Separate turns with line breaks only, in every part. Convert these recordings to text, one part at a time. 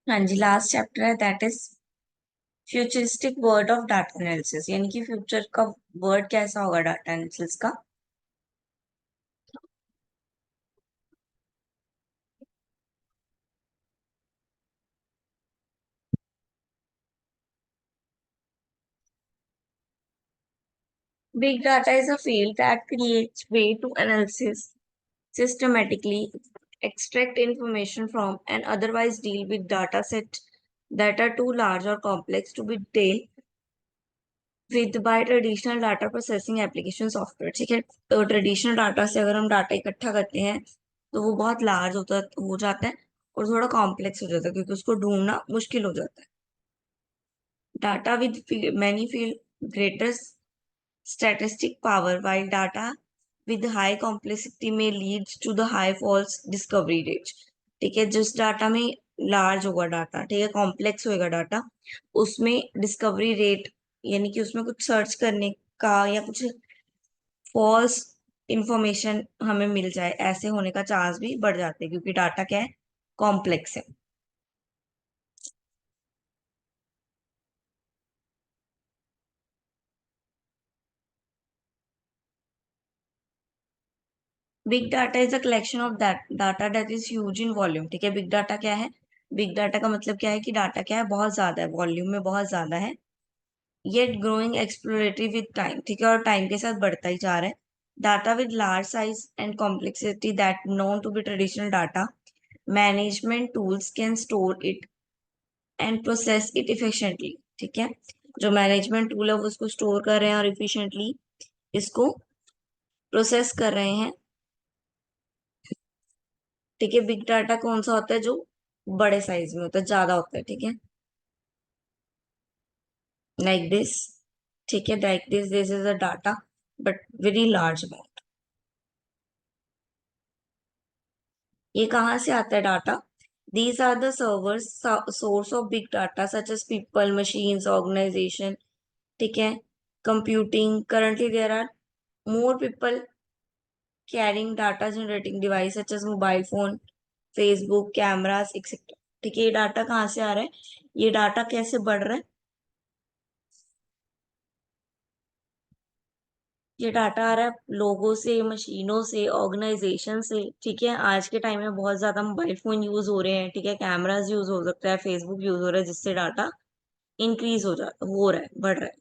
हाँ जी, last chapter है that is futuristic word of data analysis, यानी कि फ्यूचर का वर्ड कैसा होगा डाटा एनालिसिस का। Big data is a field that creates way to analysis systematically, extract information from, and otherwise deal with data sets that are too large or complex to be dealt with by traditional data processing application software. ठीक है, तो traditional data से अगर हम data इकट्ठा करते हैं तो वो बहुत लार्ज हो जाता है और थोड़ा कॉम्प्लेक्स हो जाता है क्योंकि उसको ढूंढना मुश्किल हो जाता है। Data with many field greater statistic power, while data with high complexity may lead to the high false discovery rate। ठीक है, जिस डाटा में लार्ज होगा डाटा, ठीक है, कॉम्प्लेक्स होएगा डाटा, उसमें डिस्कवरी रेट यानी कि उसमें कुछ सर्च करने का या कुछ फॉल्स इंफॉर्मेशन हमें मिल जाए, ऐसे होने का चांस भी बढ़ जाते हैं क्योंकि डाटा क्या है, कॉम्प्लेक्स है। Big data is a collection of that data that is huge in volume. ठीक है, बिग डाटा क्या है, बिग डाटा का मतलब क्या है कि डाटा क्या है, बहुत ज्यादा है, वॉल्यूम में बहुत ज्यादा है, yet growing exploratory with time. ठीक है, और टाइम के साथ बढ़ता ही जा रहा है। Data with large size and complexity that known to be traditional data management tools can store it and process it efficiently. ठीक है, जो मैनेजमेंट टूल है वो उसको स्टोर कर रहे हैं और इफिशिएंटली इसको प्रोसेस कर रहे हैं। ठीक है, बिग डाटा कौन सा होता है, जो बड़े साइज में होता है, ज्यादा होता है। ठीक है, लाइक दिस। ठीक है, like this is a data but very large amount. ये कहाँ से आता है data? These are the servers source of big data such as people, machines, organisation. ठीक है, computing currently there are more people carrying data generating device such as mobile phone, Facebook, cameras etcetera. ठीक है, ये data कहाँ से आ रहा है, ये डाटा कैसे बढ़ रहा है? ये डाटा आ रहा है लोगों से, मशीनों से, ऑर्गेनाइजेशन से। ठीक है, आज के टाइम में बहुत ज्यादा मोबाइल फोन यूज हो रहे हैं, ठीक है, कैमरास यूज हो सकता है, फेसबुक यूज हो रहा है, जिससे डाटा इंक्रीज हो रहा है, बढ़ रहा है।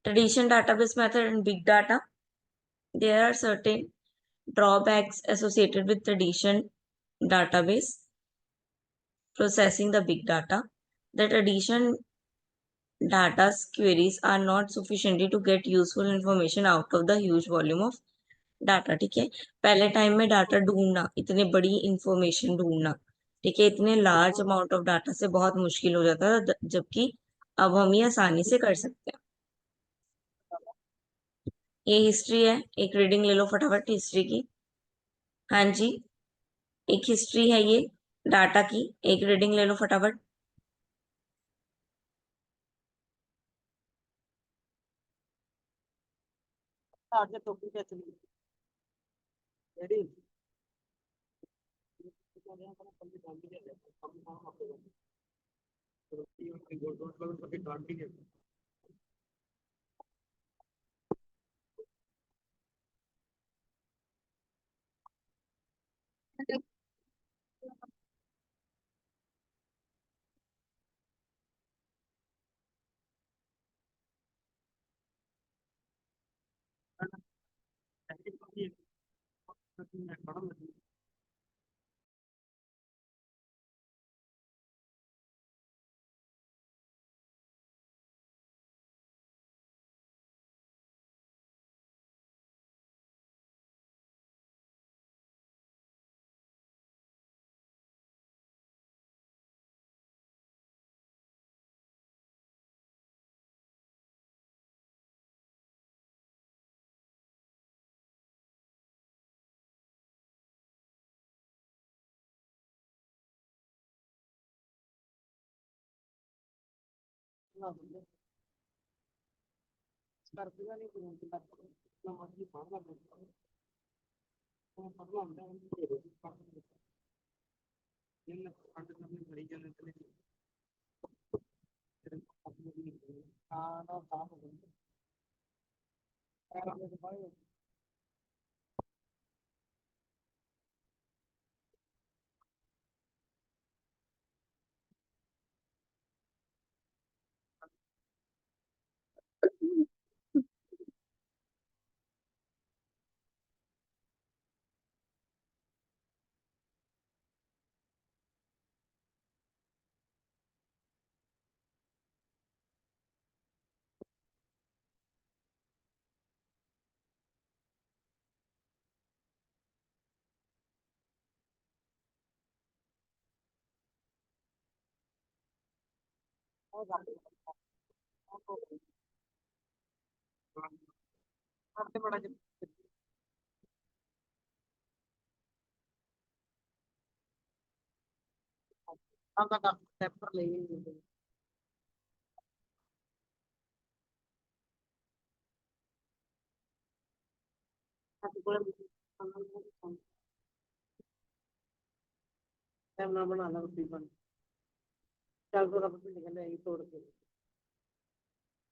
Traditional database method and big data, there are certain drawbacks associated with traditional database processing the big data. The traditional data's queries are not sufficiently to get useful information out of the huge volume of data. ठीक है, पहले time में data ढूंढना, इतने बड़ी information ढूंढना, ठीक है, इतने लार्ज अमाउंट ऑफ डाटा से बहुत मुश्किल हो जाता था, जबकि अब हम ये आसानी से कर सकते हैं। ये हिस्ट्री है, एक रीडिंग ले लो फटाफट हिस्ट्री की। हाँ जी, एक हिस्ट्री है ये डाटा की, एक रीडिंग ले लो फटाफट।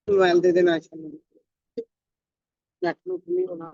मोबाइल दे देना नेट नहीं होना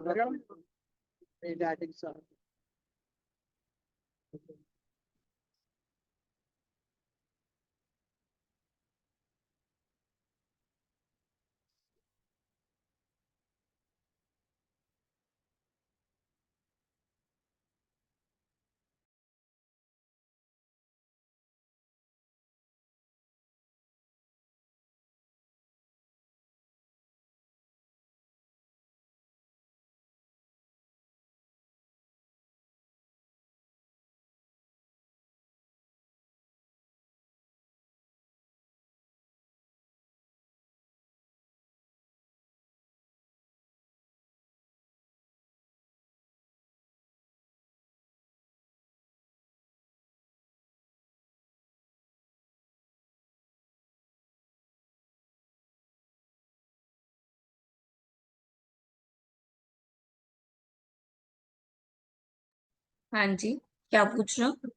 हाँ जी, क्या पूछ रहे हो?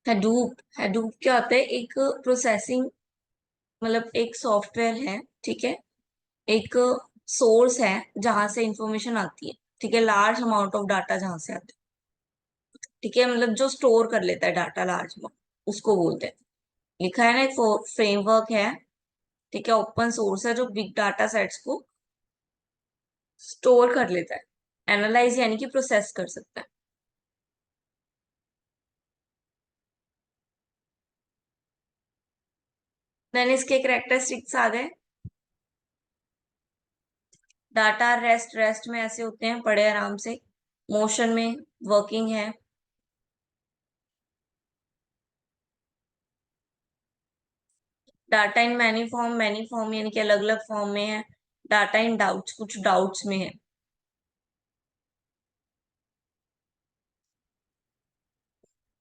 हडूप हडूप क्या होता है? एक प्रोसेसिंग, मतलब एक सॉफ्टवेयर है, ठीक है। एक सोर्स है जहां से इंफॉर्मेशन आती है, ठीक है। लार्ज अमाउंट ऑफ डाटा जहां से आता है, ठीक है, मतलब जो स्टोर कर लेता है डाटा लार्ज अमाउंट, उसको बोलते हैं। लिखा है ना, एक फ्रेमवर्क है, ठीक है, ओपन सोर्स है, जो बिग डाटा सेट्स को स्टोर कर लेता है। एनालाइज यानी कि प्रोसेस कर सकता है। देन इसके कैरेक्टरिस्टिक्स आ गए। डाटा रेस्ट रेस्ट में ऐसे होते हैं, पड़े आराम से। मोशन में, वर्किंग है। डाटा इन मैनी फॉर्म यानी कि अलग अलग फॉर्म में है। डाटा इन डाउट्स, कुछ डाउट्स में है।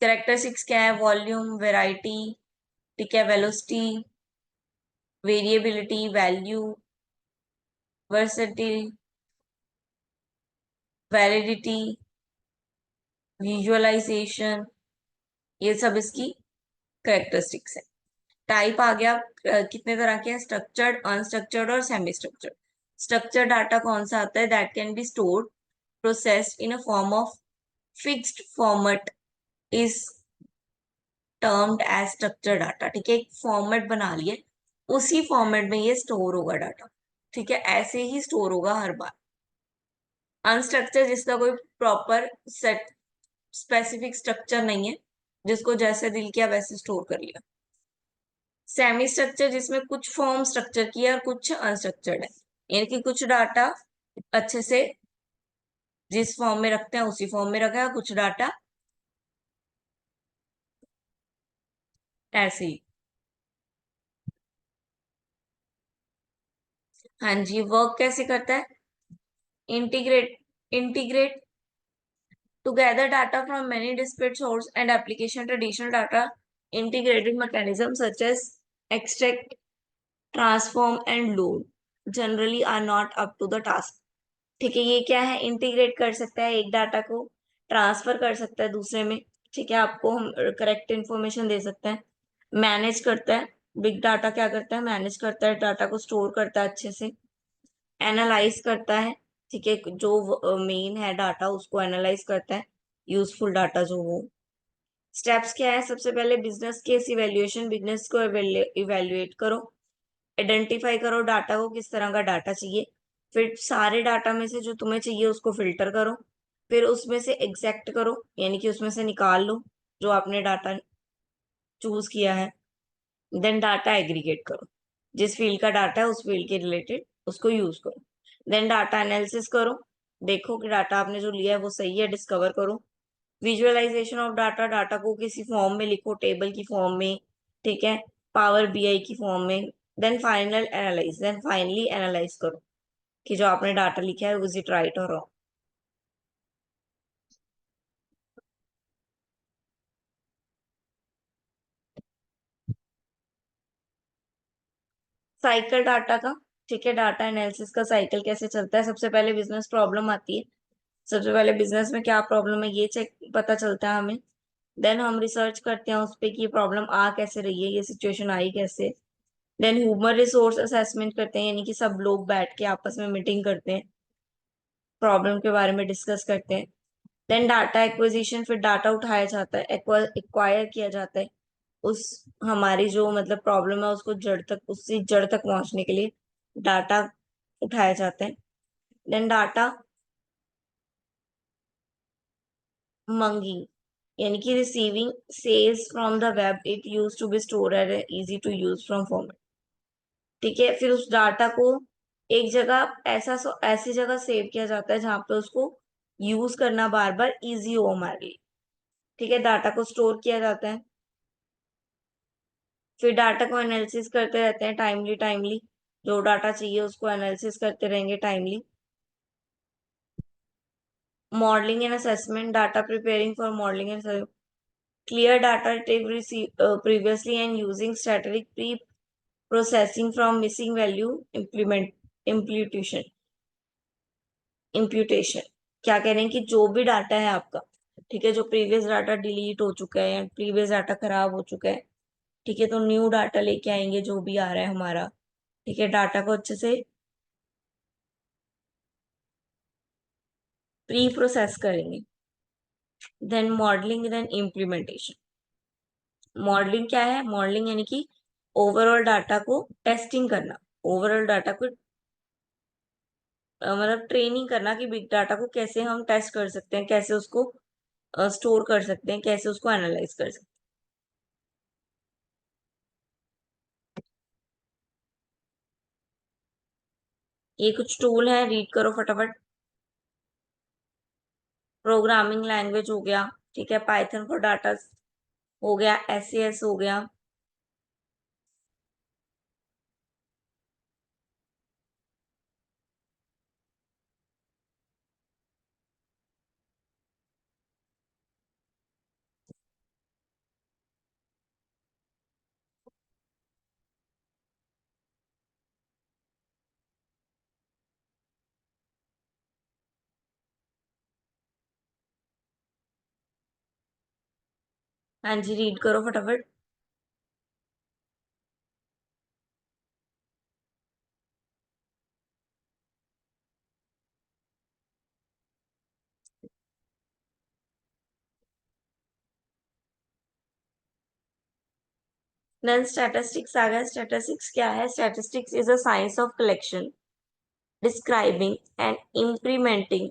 कैरेक्टरिस्टिक्स क्या है? वॉल्यूम, वेराइटी, ठीक है, velocity, variability, value, versatile, validity, visualisation, ये सब इसकी कैरेक्टरिस्टिक्स है। टाइप आ गया, कितने तरह के हैं? स्ट्रक्चर्ड, अनस्ट्रक्चर्ड और सेमी स्ट्रक्चर्ड। स्ट्रक्चर्ड डाटा कौन सा आता है? That can be stored, processed in a form of fixed format, is termed as structured data. ठीक है, एक फॉर्मेट बना लिए, उसी फॉर्मेट में ये स्टोर होगा डाटा, ठीक है, ऐसे ही स्टोर होगा हर बार। अनस्ट्रक्चर, जिसका कोई प्रॉपर सेट स्पेसिफिक स्ट्रक्चर नहीं है, जिसको जैसे दिल किया वैसे स्टोर कर लिया। सेमी स्ट्रक्चर, जिसमें कुछ फॉर्म स्ट्रक्चर की है और कुछ अनस्ट्रक्चर्ड है, यानी कि कुछ डाटा अच्छे से जिस फॉर्म में रखते हैं उसी फॉर्म में रखा है, कुछ डाटा ऐसे ही। हाँ जी, वर्क कैसे करता है? Integrate to gather data from many disparate sources and application. Traditional data integrated mechanisms such as extract, transform and load generally are not up to the task. ठीक है, ये क्या है? इंटीग्रेट कर सकता है एक डाटा को ट्रांसफर कर सकता है दूसरे में, ठीक है, आपको हम करेक्ट इंफॉर्मेशन दे सकते हैं। मैनेज करता है, बिग डाटा क्या करता है, मैनेज करता है, डाटा को स्टोर करता है अच्छे से। एनालाइज करता है, ठीक है, जो मेन है डाटा उसको एनालाइज करता है, यूजफुल डाटा जो वो। स्टेप्स क्या है, सबसे पहले बिजनेस केस इवेल्युएशन, बिजनेस को इवेल्युएट करो, आइडेंटिफाई करो डाटा को, किस तरह का डाटा चाहिए। फिर सारे डाटा में से जो तुम्हें चाहिए उसको फिल्टर करो, फिर उसमें से एग्जैक्ट करो, यानी कि उसमें से निकाल लो जो आपने डाटा चूज किया है। देन डाटा एग्रीगेट करो, जिस फील्ड का डाटा है उस फील्ड के रिलेटेड उसको यूज करो। देन डाटा एनालिसिस करो, देखो कि डाटा आपने जो लिया है वो सही है, डिस्कवर करो। विजुअलाइजेशन ऑफ डाटा, डाटा को किसी फॉर्म में लिखो, टेबल की फॉर्म में, ठीक है, पावर बीआई की फॉर्म में। देन फाइनली एनालाइज करो कि जो आपने डाटा लिखा है इज इट राइट और रॉन्ग। साइकिल डाटा का, ठीक है, डाटा एनालिसिस का साइकिल कैसे चलता है, सबसे पहले बिजनेस प्रॉब्लम आती है, सबसे पहले बिजनेस में क्या प्रॉब्लम है ये चेक पता चलता है हमें। देन हम रिसर्च करते हैं उस पे कि ये प्रॉब्लम आ कैसे रही है, ये सिचुएशन आई कैसे। देन ह्यूमन रिसोर्स असेसमेंट करते हैं, यानी कि सब लोग बैठ के आपस में मीटिंग करते हैं, प्रॉब्लम के बारे में डिस्कस करते हैं। देन डाटा एक्विजिशन, फिर डाटा उठाया जाता है, एक्वायर किया जाता है, उस हमारी जो मतलब प्रॉब्लम है उसको जड़ तक, उससे जड़ तक पहुंचने के लिए डाटा उठाया जाता है। देन डाटा मंगी, यानी कि receiving says from the web, it use to be store at easy to use from format, ठीक है, फिर उस डाटा को एक जगह ऐसी जगह सेव किया जाता है जहां पे उसको यूज करना बार बार इजी हो हमारे लिए, ठीक है, डाटा को स्टोर किया जाता है। फिर डाटा को एनालिसिस करते रहते हैं टाइमली टाइमली, जो डाटा चाहिए उसको एनालिसिस करते रहेंगे timely. Modelling and assessment, data preparing for modelling and clear data previously and using static pre-processing from missing value imputation imputation। क्या कह रहे हैं कि जो भी डाटा है आपका, ठीक है, जो प्रीवियस डाटा डिलीट हो चुका है या प्रीवियस डाटा खराब हो चुका है, ठीक है, तो न्यू डाटा लेके आएंगे जो भी आ रहा है हमारा, ठीक है, डाटा को अच्छे से प्री प्रोसेस करेंगे। Then modelling, then implementation. Modelling क्या है, मॉडलिंग यानी कि ओवरऑल डाटा को टेस्टिंग करना, ओवरऑल डाटा को मतलब ट्रेनिंग करना कि बिग डाटा को कैसे हम टेस्ट कर सकते हैं, कैसे उसको स्टोर कर सकते हैं, कैसे उसको एनालाइज कर सकते हैं। ये कुछ टूल है, रीड करो फटाफट। प्रोग्रामिंग लैंग्वेज हो गया, ठीक है, पाइथन फॉर डाटा हो गया, एसएस हो गया। हाँ जी, रीड करो फटाफट। देन स्टैटिस्टिक्स आ गया। स्टैटिस्टिक्स क्या है, statistics is a science of collection, describing and implementing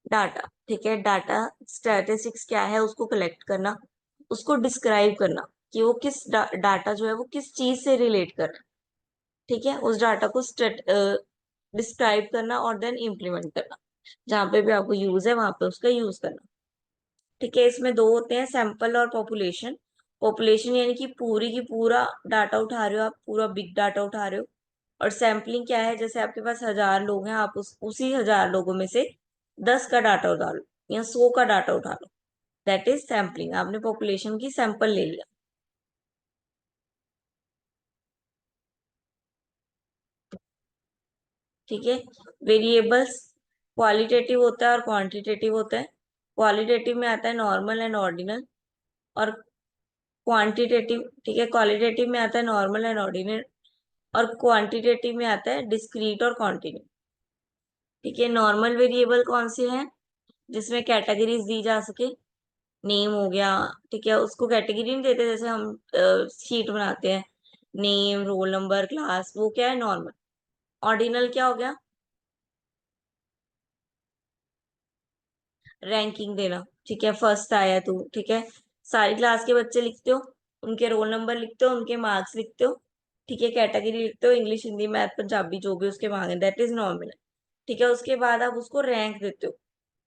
data, ठीक है, डाटा स्टैटिस्टिक्स क्या है, उसको कलेक्ट करना, उसको डिस्क्राइब करना कि वो डाटा जो है वो किस चीज से रिलेट कर रहा है, ठीक है, उस डाटा को डिस्क्राइब करना और देन इम्प्लीमेंट करना, जहां पे भी आपको यूज है वहां पे उसका यूज करना, ठीक है। इसमें दो होते हैं, सैंपल और पॉपुलेशन। पॉपुलेशन यानी कि पूरी की पूरा डाटा उठा रहे हो आप, पूरा बिग डाटा उठा रहे हो। और सैम्पलिंग क्या है, जैसे आपके पास 1,000 लोग हैं, आप उसी 1,000 लोगों में से 10 का डाटा उठा लो या 100 का डाटा उठा लो, दैट इज सैम्पलिंग। आपने पॉपुलेशन की सैंपल ले लिया, ठीक है। वेरिएबल्स क्वालिटेटिव होता है और क्वांटिटेटिव होता है। क्वालिटेटिव में आता है नॉर्मल एंड ऑर्डिनल, और क्वांटिटेटिव, ठीक है, क्वालिटेटिव में आता है नॉर्मल एंड ऑर्डिनल, और क्वांटिटेटिव में आता है डिस्क्रीट और कॉन्टिन्यू। ठीक है, नॉर्मल वेरिएबल कौन से हैं जिसमें कैटेगरीज दी जा सके, नेम हो गया, ठीक है, उसको कैटेगरी नहीं देते जैसे हम शीट बनाते हैं, नेम, रोल नंबर, क्लास, वो क्या है, नॉर्मल। ऑर्डिनल क्या हो गया, रैंकिंग देना, ठीक है, फर्स्ट आया तू, ठीक है, सारी क्लास के बच्चे लिखते हो, उनके रोल नंबर लिखते हो, उनके मार्क्स लिखते हो, ठीक है, कैटेगरी लिखते हो, इंग्लिश, हिंदी, मैथ, पंजाबी, जो भी उसके मांगे, दैट इज नॉर्मल। ठीक है, उसके बाद आप उसको रैंक देते हो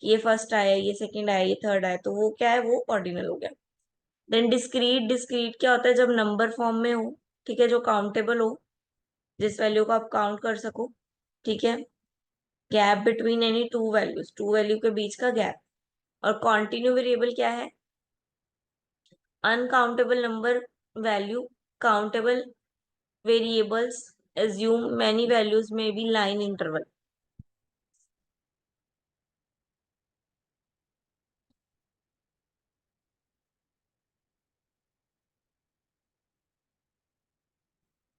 कि ये फर्स्ट आया, ये सेकंड आया, ये थर्ड आया, तो वो क्या है, वो ऑर्डिनल हो गया। देन डिस्क्रीट, डिस्क्रीट क्या होता है, जब नंबर फॉर्म में हो, ठीक है, जो काउंटेबल हो, जिस वैल्यू को आप काउंट कर सको, ठीक है, gap between any two values, two value के बीच का गैप। और कॉन्टिन्यू वेरिएबल क्या है, uncountable number value, countable variables, assume many values may be line interval।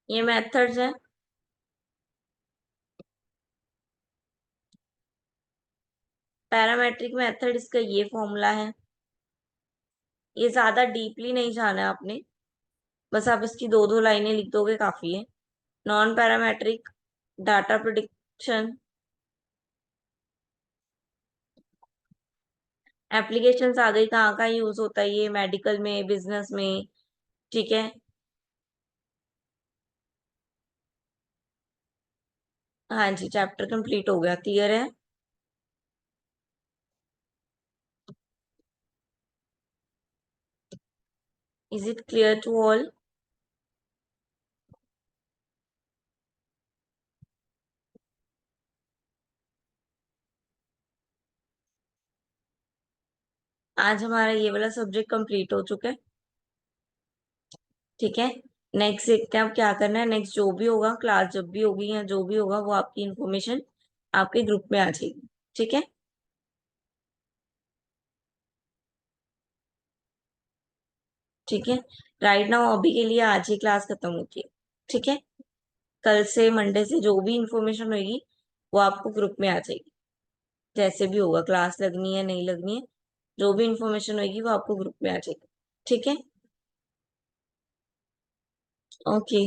ये मेथड्स हैं। पैरामेट्रिक मेथड, इसका ये फॉर्मूला है, ये ज्यादा डीपली नहीं जाना है आपने, बस आप इसकी दो दो लाइनें लिख दोगे काफी है। Non parametric, data prediction, applications आ गई, कहाँ कहाँ यूज होता है ये, मेडिकल में, बिजनेस में, ठीक है। हाँ जी, चैप्टर कंप्लीट हो गया, क्लियर है। Is it clear to all. आज हमारा ये वाला सब्जेक्ट कंप्लीट हो चुका है, ठीक है। नेक्स्ट देखते हैं अब क्या करना है, नेक्स्ट जो भी होगा, क्लास जब भी होगी या जो भी होगा, वो आपकी इंफॉर्मेशन आपके ग्रुप में आ जाएगी, ठीक है। ठीक है, राइट नाउ अभी के लिए आज ही क्लास खत्म होती है, ठीक है। कल से, मंडे से जो भी इंफॉर्मेशन होगी वो आपको ग्रुप में आ जाएगी, जैसे भी होगा, क्लास लगनी है नहीं लगनी है, जो भी इंफॉर्मेशन होगी वो आपको ग्रुप में आ जाएगी, ठीक है। ओके।